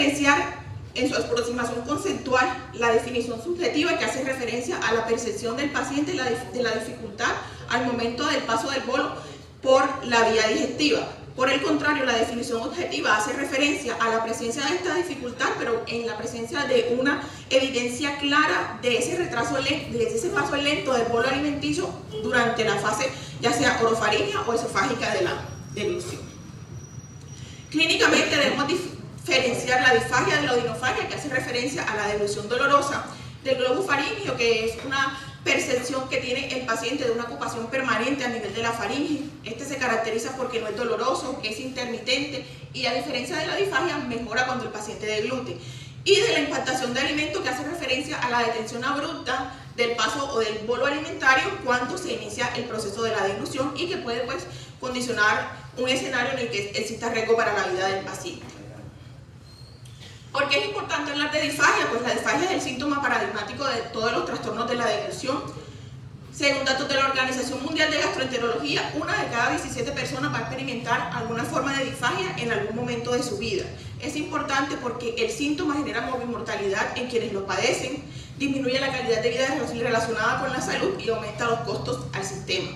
diferenciar en su aproximación conceptual la definición subjetiva que hace referencia a la percepción del paciente de la dificultad al momento del paso del bolo por la vía digestiva. Por el contrario, la definición objetiva hace referencia a la presencia de esta dificultad, pero en la presencia de una evidencia clara de ese retraso, de ese paso lento del bolo alimenticio durante la fase ya sea orofaríngea o esofágica de la deglución. Clínicamente debemos diferenciar la disfagia de la odinofagia, que hace referencia a la deglución dolorosa del globo faríngeo, que es una percepción que tiene el paciente de una ocupación permanente a nivel de la faringe. Este se caracteriza porque no es doloroso, es intermitente y, a diferencia de la disfagia, mejora cuando el paciente deglute. Y de la impactación de alimento, que hace referencia a la detención abrupta del paso o del bolo alimentario cuando se inicia el proceso de la deglución y que puede condicionar un escenario en el que exista riesgo para la vida del paciente. ¿Por qué es importante hablar de disfagia? Pues la disfagia es el síntoma paradigmático de todos los trastornos de la deglución. Según datos de la Organización Mundial de Gastroenterología, 1 de cada 17 personas va a experimentar alguna forma de disfagia en algún momento de su vida. Es importante porque el síntoma genera morbimortalidad en quienes lo padecen, disminuye la calidad de vida relacionada con la salud y aumenta los costos al sistema.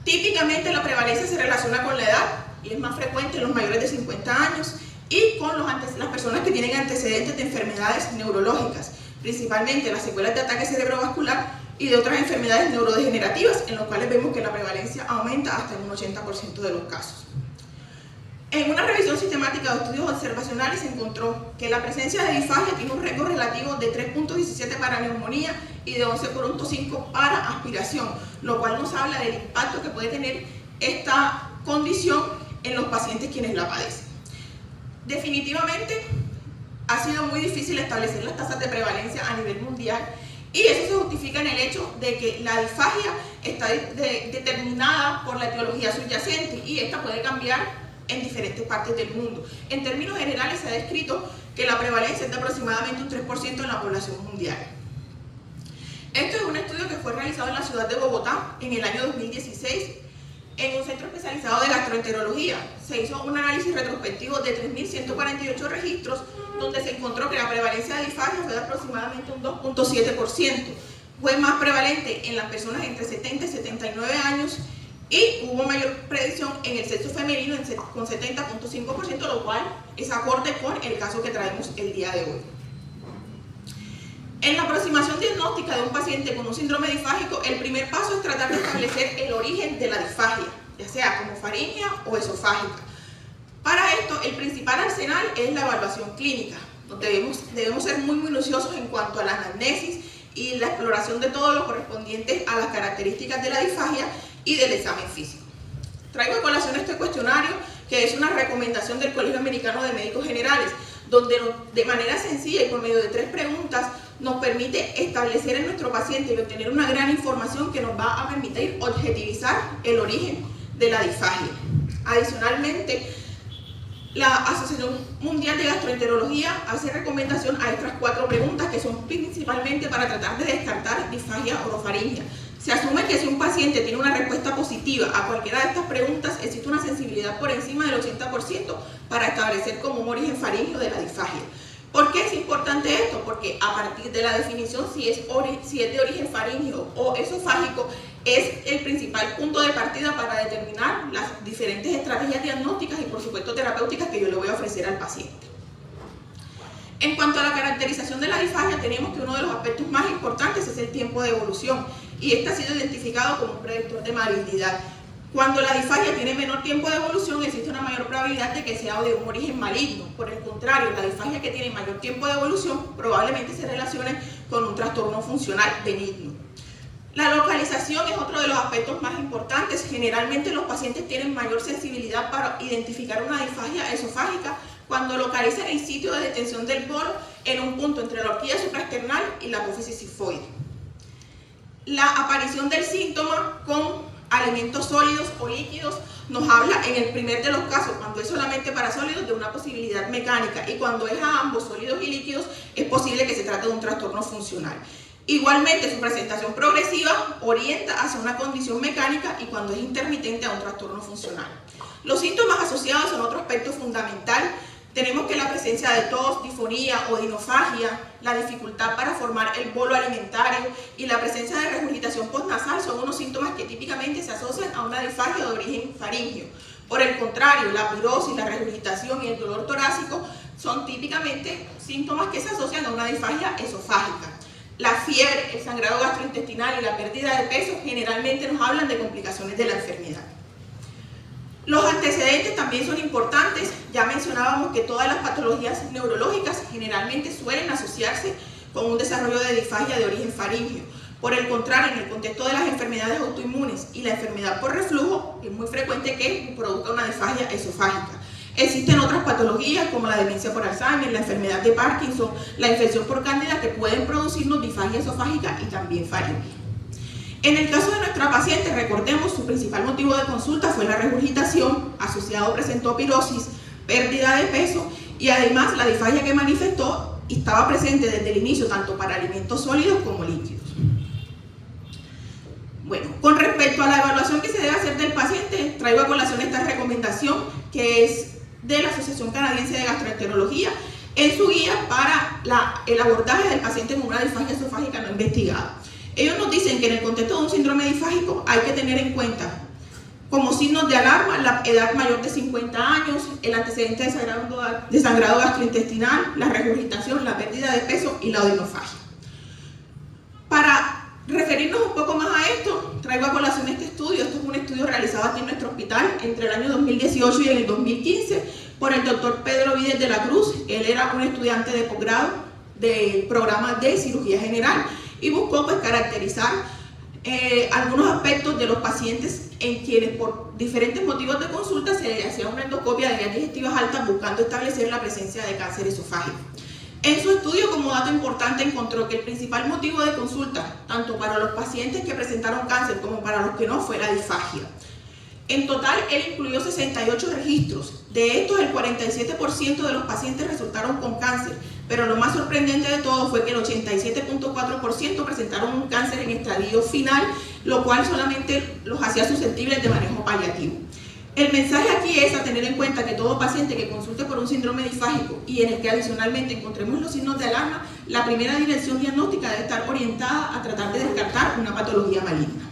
Típicamente la prevalencia se relaciona con la edad y es más frecuente en los mayores de 50 años y con las personas que tienen antecedentes de enfermedades neurológicas, principalmente las secuelas de ataque cerebrovascular y de otras enfermedades neurodegenerativas, en los cuales vemos que la prevalencia aumenta hasta en un 80% de los casos. En una revisión sistemática de estudios observacionales se encontró que la presencia de disfagia tiene un riesgo relativo de 3.17 para neumonía y de 11.5 para aspiración, lo cual nos habla del impacto que puede tener esta condición en los pacientes quienes la padecen. Definitivamente ha sido muy difícil establecer las tasas de prevalencia a nivel mundial y eso se justifica en el hecho de que la disfagia está determinada por la etiología subyacente y esta puede cambiar en diferentes partes del mundo. En términos generales se ha descrito que la prevalencia es de aproximadamente un 3% en la población mundial. Esto es un estudio que fue realizado en la ciudad de Bogotá en el año 2016 en un centro especializado de gastroenterología. Se hizo un análisis retrospectivo de 3.148 registros donde se encontró que la prevalencia de disfagia fue de aproximadamente un 2.7%. Fue más prevalente en las personas entre 70 y 79 años y hubo mayor predicción en el sexo femenino con 70.5%, lo cual es acorde con el caso que traemos el día de hoy. En la aproximación diagnóstica de un paciente con un síndrome disfágico, el primer paso es tratar de establecer el origen de la disfagia, ya sea como faríngea o esofágica. Para esto, el principal arsenal es la evaluación clínica, donde debemos ser muy minuciosos en cuanto a la anamnesis y la exploración de todo lo correspondiente a las características de la disfagia y del examen físico. Traigo a colación este cuestionario, que es una recomendación del Colegio Americano de Médicos Generales, donde de manera sencilla y por medio de 3 preguntas nos permite establecer en nuestro paciente y obtener una gran información que nos va a permitir objetivizar el origen de la disfagia. Adicionalmente, la Asociación Mundial de Gastroenterología hace recomendación a estas 4 preguntas que son principalmente para tratar de descartar disfagia orofaríngea. Se asume que si un paciente tiene una respuesta positiva a cualquiera de estas preguntas, existe una sensibilidad por encima del 80% para establecer como un origen faríngeo de la disfagia. ¿Por qué es importante esto? Porque a partir de la definición si es de origen faríngeo o esofágico, es el principal punto de partida para determinar las diferentes estrategias diagnósticas y por supuesto terapéuticas que yo le voy a ofrecer al paciente. En cuanto a la caracterización de la disfagia, tenemos que uno de los aspectos más importantes es el tiempo de evolución y este ha sido identificado como un predictor de malignidad. Cuando la disfagia tiene menor tiempo de evolución, existe una mayor probabilidad de que sea de un origen maligno. Por el contrario, la disfagia que tiene mayor tiempo de evolución probablemente se relacione con un trastorno funcional benigno. La localización es otro de los aspectos más importantes. Generalmente los pacientes tienen mayor sensibilidad para identificar una disfagia esofágica cuando localizan el sitio de detención del bolo en un punto entre la horquilla supraesternal y la apófisis sifoide. La aparición del síntoma con alimentos sólidos o líquidos nos habla en el primer de los casos, cuando es solamente para sólidos, de una posibilidad mecánica, y cuando es a ambos, sólidos y líquidos, es posible que se trate de un trastorno funcional. Igualmente, su presentación progresiva orienta hacia una condición mecánica y cuando es intermitente a un trastorno funcional. Los síntomas asociados son otro aspecto fundamental Tenemos que la presencia de tos, disfonía o dinofagia, la dificultad para formar el bolo alimentario y la presencia de regurgitación postnasal son unos síntomas que típicamente se asocian a una disfagia de origen faríngeo. Por el contrario, la pirosis, la regurgitación y el dolor torácico son típicamente síntomas que se asocian a una disfagia esofágica. La fiebre, el sangrado gastrointestinal y la pérdida de peso generalmente nos hablan de complicaciones de la enfermedad. Los antecedentes también son importantes. Ya mencionábamos que todas las patologías neurológicas generalmente suelen asociarse con un desarrollo de disfagia de origen faríngeo. Por el contrario, en el contexto de las enfermedades autoinmunes y la enfermedad por reflujo, es muy frecuente que produzca una disfagia esofágica. Existen otras patologías como la demencia por Alzheimer, la enfermedad de Parkinson, la infección por cándida que pueden producirnos disfagia esofágica y también faringe. En el caso de nuestra paciente, recordemos, su principal motivo de consulta fue la regurgitación, asociado presentó pirosis, pérdida de peso y además la disfagia que manifestó estaba presente desde el inicio tanto para alimentos sólidos como líquidos. Bueno, con respecto a la evaluación que se debe hacer del paciente, traigo a colación esta recomendación que es de la Asociación Canadiense de Gastroenterología en su guía para el abordaje del paciente con una disfagia esofágica no investigada. Ellos nos dicen que en el contexto de un síndrome disfágico hay que tener en cuenta como signos de alarma la edad mayor de 50 años, el antecedente de sangrado gastrointestinal, la regurgitación, la pérdida de peso y la odinofagia. Para referirnos un poco más a esto, traigo a colación este estudio. Esto es un estudio realizado aquí en nuestro hospital entre el año 2018 y el 2015 por el doctor Pedro Vides de la Cruz. Él era un estudiante de posgrado del programa de cirugía general y buscó pues caracterizar algunos aspectos de los pacientes en quienes por diferentes motivos de consulta se hacía una endoscopia de vías digestivas altas buscando establecer la presencia de cáncer esofágico. En su estudio, como dato importante, encontró que el principal motivo de consulta, tanto para los pacientes que presentaron cáncer como para los que no, fue la disfagia. En total, él incluyó 68 registros. De estos, el 47% de los pacientes resultaron con cáncer, pero lo más sorprendente de todo fue que el 87.4% presentaron un cáncer en estadio final, lo cual solamente los hacía susceptibles de manejo paliativo. El mensaje aquí es a tener en cuenta que todo paciente que consulte por un síndrome disfágico y en el que adicionalmente encontremos los signos de alarma, la primera dirección diagnóstica debe estar orientada a tratar de descartar una patología maligna.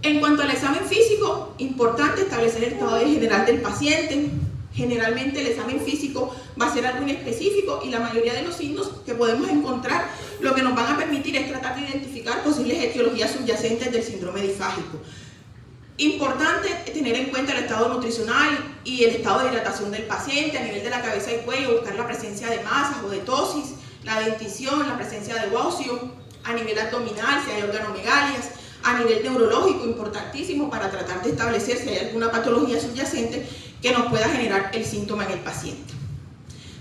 En cuanto al examen físico, importante establecer el estado general del paciente. Generalmente el examen físico va a ser algo inespecífico y la mayoría de los signos que podemos encontrar lo que nos van a permitir es tratar de identificar posibles etiologías subyacentes del síndrome disfágico. Importante tener en cuenta el estado nutricional y el estado de hidratación del paciente a nivel de la cabeza y cuello, buscar la presencia de masas o de tosis, la dentición, la presencia de bocio, a nivel abdominal si hay organomegalias, a nivel neurológico, importantísimo para tratar de establecer si hay alguna patología subyacente que nos pueda generar el síntoma en el paciente.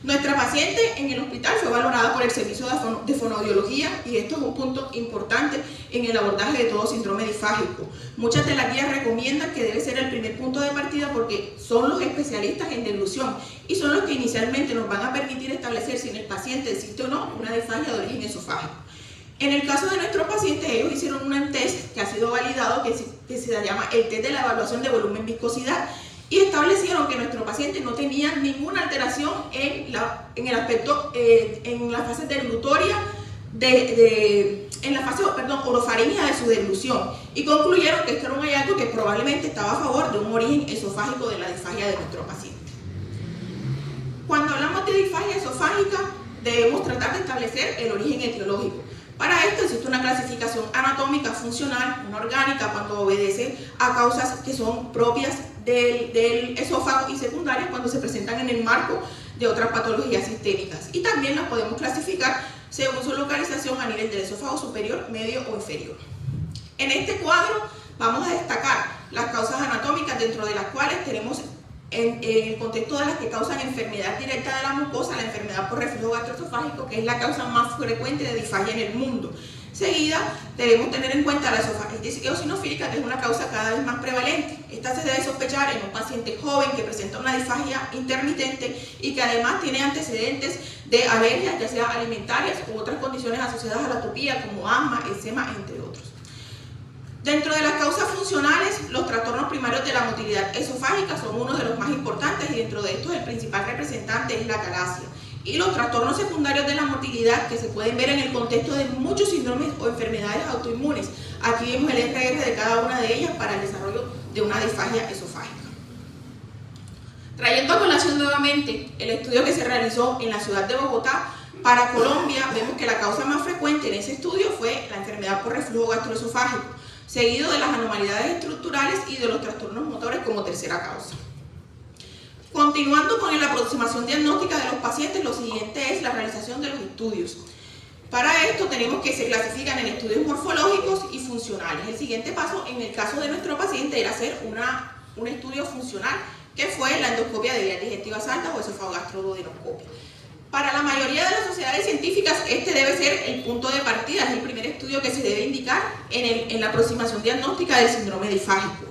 Nuestra paciente en el hospital fue valorada por el servicio de fonoaudiología y esto es un punto importante en el abordaje de todo síndrome disfágico. Muchas de las guías recomiendan que debe ser el primer punto de partida porque son los especialistas en deglución y son los que inicialmente nos van a permitir establecer si en el paciente existe o no una disfagia de origen esofágico. En el caso de nuestros pacientes, ellos hicieron un test que ha sido validado que se llama el test de la evaluación de volumen viscosidad y establecieron que nuestro paciente no tenía ninguna alteración en la fase deglutoria en la fase orofaringea de su deglución y concluyeron que esto era un hallazgo que probablemente estaba a favor de un origen esofágico de la disfagia de nuestro paciente. Cuando hablamos de disfagia esofágica, debemos tratar de establecer el origen etiológico. Para esto existe una clasificación anatómica funcional, una orgánica, cuando obedece a causas que son propias del esófago y secundarias cuando se presentan en el marco de otras patologías sistémicas. Y también las podemos clasificar según su localización a nivel del esófago superior, medio o inferior. En este cuadro vamos a destacar las causas anatómicas dentro de las cuales tenemos en el contexto de las que causan enfermedad directa de la mucosa, la enfermedad por reflujo gastroesofágico, que es la causa más frecuente de disfagia en el mundo. Seguida, debemos tener en cuenta la esofagitis eosinofílica, que es una causa cada vez más prevalente. Esta se debe sospechar en un paciente joven que presenta una disfagia intermitente y que además tiene antecedentes de alergias, ya sea alimentarias u otras condiciones asociadas a la atopía, como asma, eczema, entre otros. Dentro de las causas funcionales, los trastornos primarios de la motilidad esofágica son uno de los más importantes y dentro de estos el principal representante es la acalasia. Y los trastornos secundarios de la motilidad que se pueden ver en el contexto de muchos síndromes o enfermedades autoinmunes. Aquí vemos el RR de cada una de ellas para el desarrollo de una disfagia esofágica. Trayendo a colación nuevamente el estudio que se realizó en la ciudad de Bogotá, para Colombia vemos que la causa más frecuente en ese estudio fue la enfermedad por reflujo gastroesofágico, seguido de las anormalidades estructurales y de los trastornos motores como tercera causa. Continuando con la aproximación diagnóstica de los pacientes, lo siguiente es la realización de los estudios. Para esto tenemos que se clasifican en estudios morfológicos y funcionales. El siguiente paso en el caso de nuestro paciente era hacer un estudio funcional, que fue la endoscopia de vías digestivas altas o esofagogastroduodenoscopia. Para la mayoría de las sociedades científicas, este debe ser el punto de partida, es el primer estudio que se debe indicar en la aproximación diagnóstica del síndrome difágico.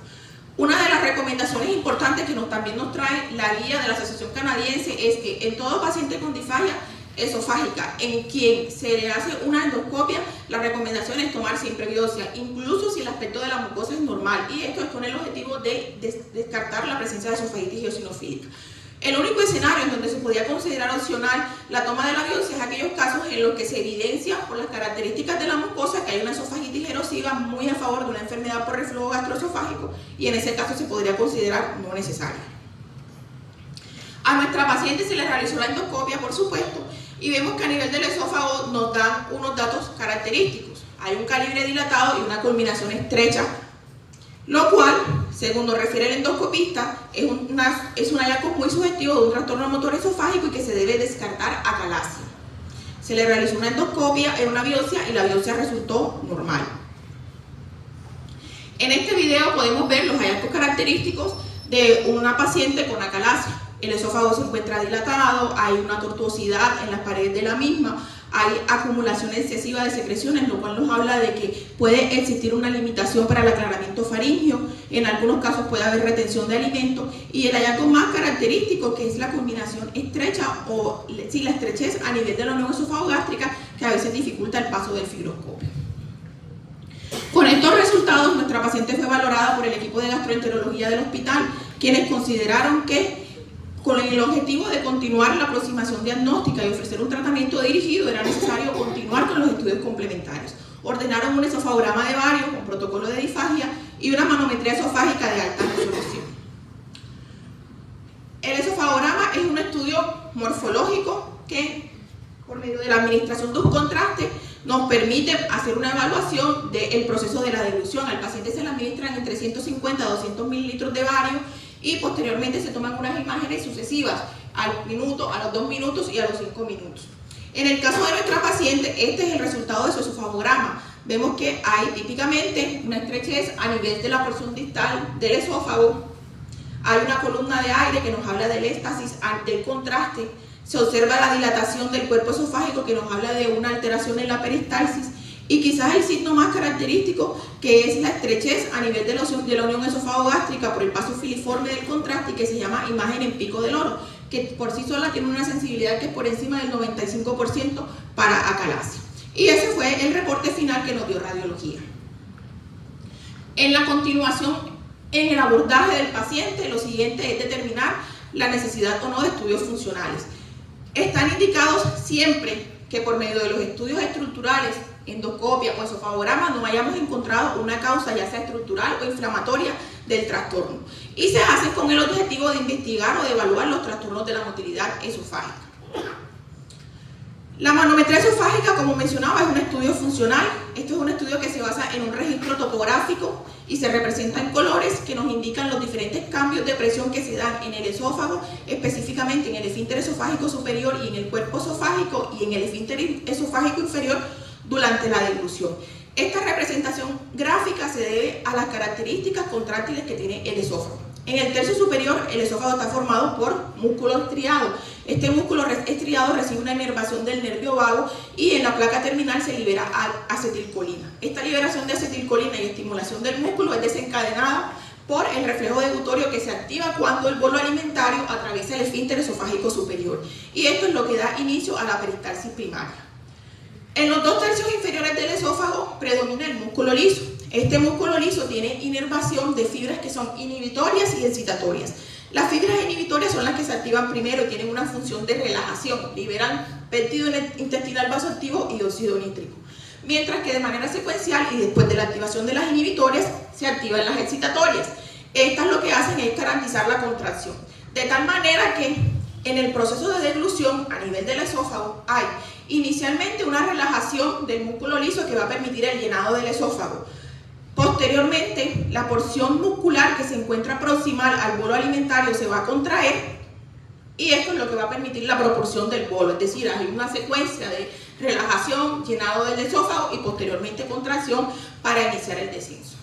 Una de las recomendaciones importantes que también nos trae la guía de la Asociación Canadiense es que en todo paciente con disfagia esofágica en quien se le hace una endoscopia, la recomendación es tomar siempre biopsia, incluso si el aspecto de la mucosa es normal, y esto es con el objetivo de descartar la presencia de esofagitis eosinofílica. El único escenario en donde se podía considerar opcional la toma de la biopsia es aquellos casos en los que se evidencia por las características de la mucosa que hay una esofagitis erosiva muy a favor de una enfermedad por reflujo gastroesofágico y en ese caso se podría considerar no necesaria. A nuestra paciente se le realizó la endoscopia, por supuesto, y vemos que a nivel del esófago nos dan unos datos característicos. Hay un calibre dilatado y una culminación estrecha, lo cual, según nos refiere el endoscopista, es un hallazgo muy sugestivo de un trastorno motor esofágico y que se debe descartar acalasia. Se le realizó una endoscopia, una biopsia y la biopsia resultó normal. En este video podemos ver los hallazgos característicos de una paciente con acalasia. El esófago se encuentra dilatado, hay una tortuosidad en las paredes de la misma, hay acumulación excesiva de secreciones, lo cual nos habla de que puede existir una limitación para el aclaramiento faríngeo, en algunos casos puede haber retención de alimentos y el hallazgo más característico que es la culminación estrecha o la estrechez a nivel de la unión esofagogástrica que a veces dificulta el paso del fibroscopio. Con estos resultados nuestra paciente fue valorada por el equipo de gastroenterología del hospital, quienes consideraron que con el objetivo de continuar la aproximación diagnóstica y ofrecer un tratamiento dirigido, era necesario continuar con los estudios complementarios. Ordenaron un esofagograma de bario con protocolo de disfagia y una manometría esofágica de alta resolución. El esofagograma es un estudio morfológico que, por medio de la administración de un contraste, nos permite hacer una evaluación del proceso de la dilución. Al paciente se le administran entre 150 a 200 mililitros de bario y posteriormente se toman unas imágenes sucesivas al minuto, a los 2 minutos y a los 5 minutos. En el caso de nuestra paciente, este es el resultado de su esofagograma. Vemos que hay típicamente una estrechez a nivel de la porción distal del esófago, hay una columna de aire que nos habla del éxtasis ante el contraste, se observa la dilatación del cuerpo esofágico que nos habla de una alteración en la peristalsis y quizás el signo más característico que es la estrechez a nivel de la unión esofagogástrica por el paso filiforme del contraste y que se llama imagen en pico del oro, que por sí sola tiene una sensibilidad que es por encima del 95% para acalasia. Y ese fue el reporte final que nos dio radiología. En la continuación, en el abordaje del paciente, lo siguiente es determinar la necesidad o no de estudios funcionales. Están indicados siempre que por medio de los estudios estructurales, endoscopia o esofagograma no hayamos encontrado una causa ya sea estructural o inflamatoria del trastorno y se hace con el objetivo de investigar o de evaluar los trastornos de la motilidad esofágica. La manometría esofágica, como mencionaba, es un estudio funcional. Esto es un estudio que se basa en un registro topográfico y se representa en colores que nos indican los diferentes cambios de presión que se dan en el esófago, específicamente en el esfínter esofágico superior y en el cuerpo esofágico y en el esfínter esofágico inferior durante la deglución. Esta representación gráfica se debe a las características contráctiles que tiene el esófago. En el tercio superior, el esófago está formado por músculo estriado. Este músculo estriado recibe una inervación del nervio vago y en la placa terminal se libera acetilcolina. Esta liberación de acetilcolina y estimulación del músculo es desencadenada por el reflejo degutorio que se activa cuando el bolo alimentario atraviesa el esfínter esofágico superior. Y esto es lo que da inicio a la peristalsis primaria. En los 2 tercios inferiores del esófago predomina el músculo liso. Este músculo liso tiene inervación de fibras que son inhibitorias y excitatorias. Las fibras inhibitorias son las que se activan primero y tienen una función de relajación, liberan péptido intestinal vasoactivo y óxido nítrico. Mientras que de manera secuencial y después de la activación de las inhibitorias se activan las excitatorias. Estas lo que hacen es garantizar la contracción. De tal manera que en el proceso de deglución a nivel del esófago hay inicialmente una relajación del músculo liso que va a permitir el llenado del esófago. Posteriormente, la porción muscular que se encuentra proximal al bolo alimentario se va a contraer y esto es lo que va a permitir la propulsión del bolo, es decir, hay una secuencia de relajación, llenado del esófago y posteriormente contracción para iniciar el descenso.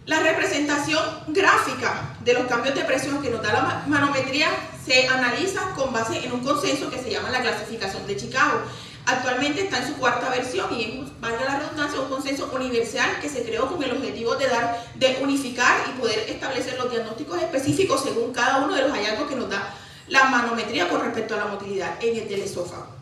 La representación gráfica de los cambios de presión que nos da la manometría se analiza con base en un consenso que se llama la clasificación de Chicago. Actualmente está en su cuarta versión y es, valga la redundancia, un consenso universal que se creó con el objetivo de unificar y poder establecer los diagnósticos específicos según cada uno de los hallazgos que nos da la manometría con respecto a la motilidad en el del esófago.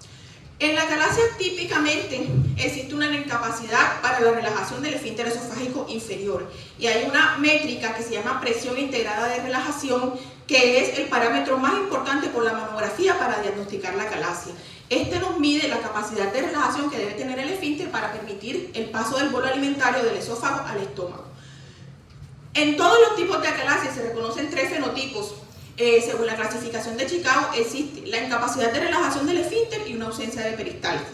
En la calasia típicamente existe una incapacidad para la relajación del esfínter esofágico inferior y hay una métrica que se llama presión integrada de relajación que es el parámetro más importante por la mamografía para diagnosticar la calasia. Este nos mide la capacidad de relajación que debe tener el esfínter para permitir el paso del bolo alimentario del esófago al estómago. En todos los tipos de acalasia se reconocen tres fenotipos. Según la clasificación de Chicago, existe la incapacidad de relajación del esfínter y una ausencia de peristalsis.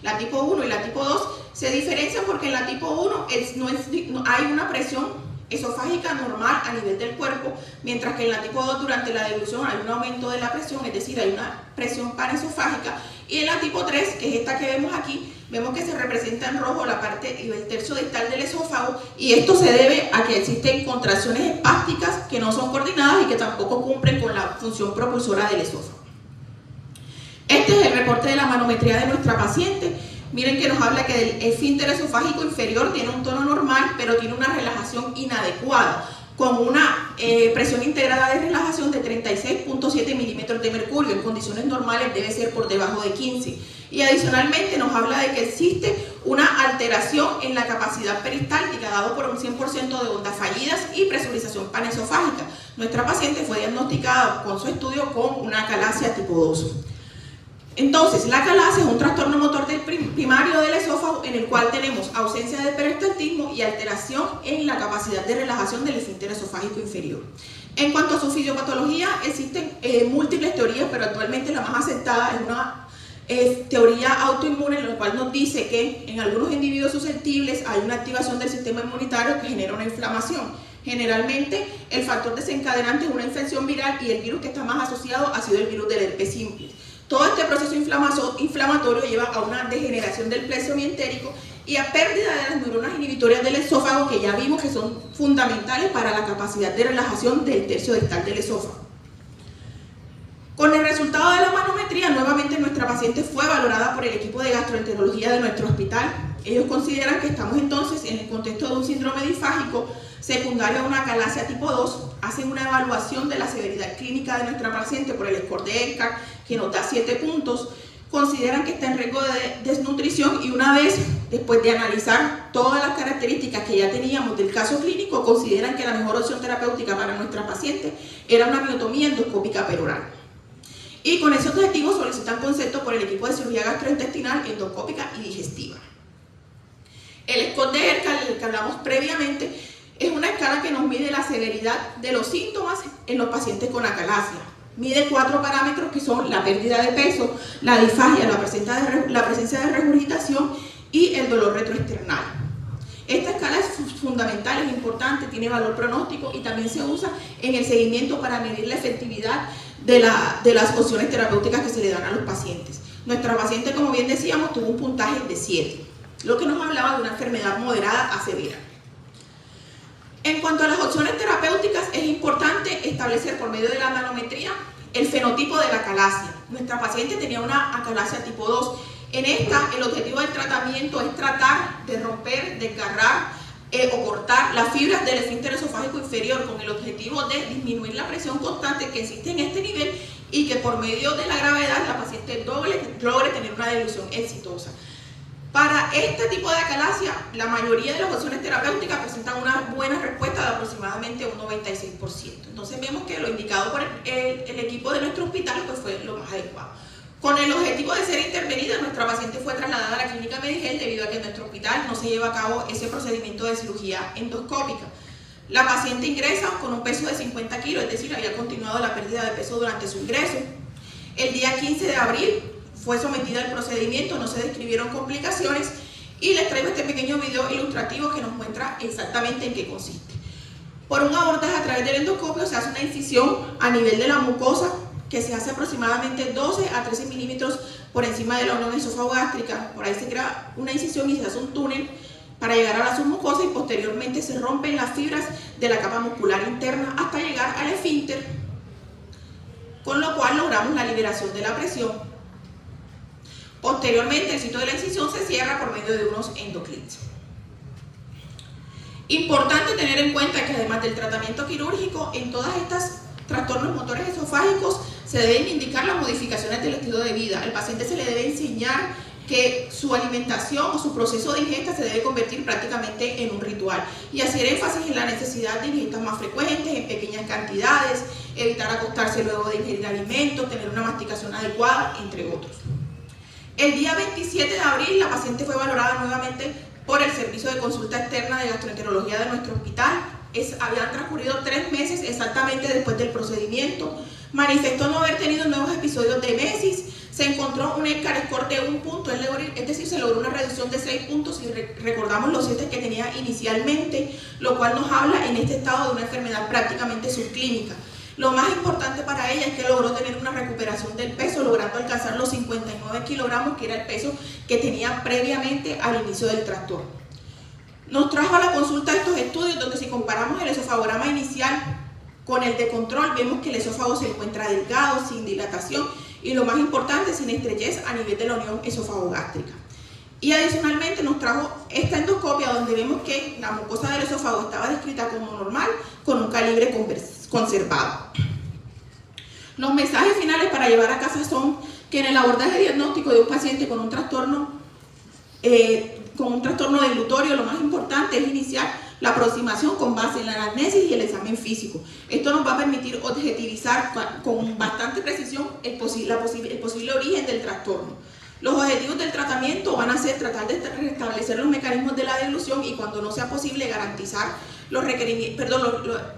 La tipo 1 y la tipo 2 se diferencian porque en la tipo 1 no hay una presión esofágica normal a nivel del cuerpo, mientras que en la tipo 2 durante la deglución hay un aumento de la presión, es decir, hay una presión panesofágica, y en la tipo 3, que es esta que vemos aquí, vemos que se representa en rojo la parte y el tercio distal del esófago, y esto se debe a que existen contracciones espásticas que no son coordinadas y que tampoco cumplen con la función propulsora del esófago. Este es el reporte de la manometría de nuestra paciente. Miren que nos habla que el esfínter esofágico inferior tiene un tono normal, pero tiene una relajación inadecuada, con una presión integrada de relajación de 36.7 milímetros de mercurio. En condiciones normales debe ser por debajo de 15. Y adicionalmente nos habla de que existe una alteración en la capacidad peristáltica, dado por un 100% de ondas fallidas y presurización panesofágica. Nuestra paciente fue diagnosticada con su estudio con una acalasia tipo 2. Entonces, la acalasia es un trastorno motor primario del esófago en el cual tenemos ausencia de peristaltismo y alteración en la capacidad de relajación del esfínter esofágico inferior. En cuanto a su fisiopatología, existen múltiples teorías, pero actualmente la más aceptada es una teoría autoinmune, en la cual nos dice que en algunos individuos susceptibles hay una activación del sistema inmunitario que genera una inflamación. Generalmente, el factor desencadenante es una infección viral y el virus que está más asociado ha sido el virus del herpes simple. Todo este proceso inflamatorio lleva a una degeneración del plexo mientérico y a pérdida de las neuronas inhibitorias del esófago, que ya vimos que son fundamentales para la capacidad de relajación del tercio distal del esófago. Con el resultado de la manometría, nuevamente nuestra paciente fue valorada por el equipo de gastroenterología de nuestro hospital. Ellos consideran que estamos entonces en el contexto de un síndrome disfágico secundario a una acalasia tipo 2, hacen una evaluación de la severidad clínica de nuestra paciente por el score de ENCAC, que nos da 7 puntos, consideran que está en riesgo de desnutrición y una vez, después de analizar todas las características que ya teníamos del caso clínico, consideran que la mejor opción terapéutica para nuestra paciente era una miotomía endoscópica peroral. Y con ese objetivo solicitan concepto por el equipo de cirugía gastrointestinal, endoscópica y digestiva. El score de ERCA, del que hablamos previamente, es una escala que nos mide la severidad de los síntomas en los pacientes con acalasia. Mide 4 parámetros que son la pérdida de peso, la disfagia, la presencia de regurgitación y el dolor retroesternal. Esta escala es fundamental, es importante, tiene valor pronóstico y también se usa en el seguimiento para medir la efectividad de las opciones terapéuticas que se le dan a los pacientes. Nuestra paciente, como bien decíamos, tuvo un puntaje de 7, lo que nos hablaba de una enfermedad moderada a severa. En cuanto a las opciones terapéuticas, es importante establecer por medio de la manometría el fenotipo de la acalasia. Nuestra paciente tenía una acalasia tipo 2. En esta, el objetivo del tratamiento es tratar de romper, desgarrar o cortar las fibras del esfínter esofágico inferior con el objetivo de disminuir la presión constante que existe en este nivel y que por medio de la gravedad la paciente logre tener una deglución exitosa. Para este tipo de acalasia, la mayoría de las opciones terapéuticas presentan una buena respuesta de aproximadamente un 96%. Entonces vemos que lo indicado por el equipo de nuestro hospital pues fue lo más adecuado. Con el objetivo de ser intervenida, nuestra paciente fue trasladada a la clínica Medigel debido a que en nuestro hospital no se lleva a cabo ese procedimiento de cirugía endoscópica. La paciente ingresa con un peso de 50 kilos, es decir, había continuado la pérdida de peso durante su ingreso. El día 15 de abril fue sometida al procedimiento, no se describieron complicaciones y les traigo este pequeño video ilustrativo que nos muestra exactamente en qué consiste. Por un abordaje a través del endoscopio se hace una incisión a nivel de la mucosa que se hace aproximadamente 12 a 13 milímetros por encima de la unión esófago-gástrica. Por ahí se crea una incisión y se hace un túnel para llegar a la submucosa y posteriormente se rompen las fibras de la capa muscular interna hasta llegar al esfínter, con lo cual logramos la liberación de la presión. Posteriormente, el sitio de la incisión se cierra por medio de unos endoclits. Importante tener en cuenta que además del tratamiento quirúrgico, en todas estas trastornos motores esofágicos se deben indicar las modificaciones del estilo de vida. Al paciente se le debe enseñar que su alimentación o su proceso de ingesta se debe convertir prácticamente en un ritual y hacer énfasis en la necesidad de ingestas más frecuentes, en pequeñas cantidades, evitar acostarse luego de ingerir alimentos, tener una masticación adecuada, entre otros. El día 27 de abril la paciente fue valorada nuevamente por el servicio de consulta externa de gastroenterología de nuestro hospital. Habían transcurrido 3 meses exactamente después del procedimiento. Manifestó no haber tenido nuevos episodios de mesis. Se encontró un ECAR score de 1 punto, es decir, se logró una reducción de 6 puntos y recordamos los 7 que tenía inicialmente, lo cual nos habla en este estado de una enfermedad prácticamente subclínica. Lo más importante para ella es que logró tener una recuperación del peso, logrando alcanzar los 59 kilogramos, que era el peso que tenía previamente al inicio del trastorno. Nos trajo a la consulta estos estudios donde si comparamos el esofagograma inicial con el de control, vemos que el esófago se encuentra delgado, sin dilatación y lo más importante, sin estrechez a nivel de la unión esófago-gástrica. Y adicionalmente nos trajo esta endoscopia donde vemos que la mucosa del esófago estaba descrita como normal con un calibre conservado. Los mensajes finales para llevar a casa son que en el abordaje diagnóstico de un paciente con un trastorno dilutorio, lo más importante es iniciar la aproximación con base en la anamnesis y el examen físico. Esto nos va a permitir objetivizar con bastante precisión el posible origen del trastorno. Los objetivos del tratamiento van a ser tratar de restablecer los mecanismos de la deglución y cuando no sea posible garantizar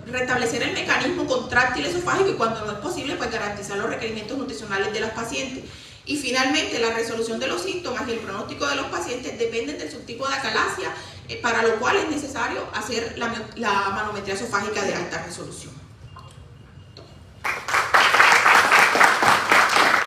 restablecer el mecanismo contráctil esofágico y cuando no es posible pues garantizar los requerimientos nutricionales de las pacientes. Y finalmente la resolución de los síntomas y el pronóstico de los pacientes dependen del subtipo de acalasia, para lo cual es necesario hacer la manometría esofágica de alta resolución.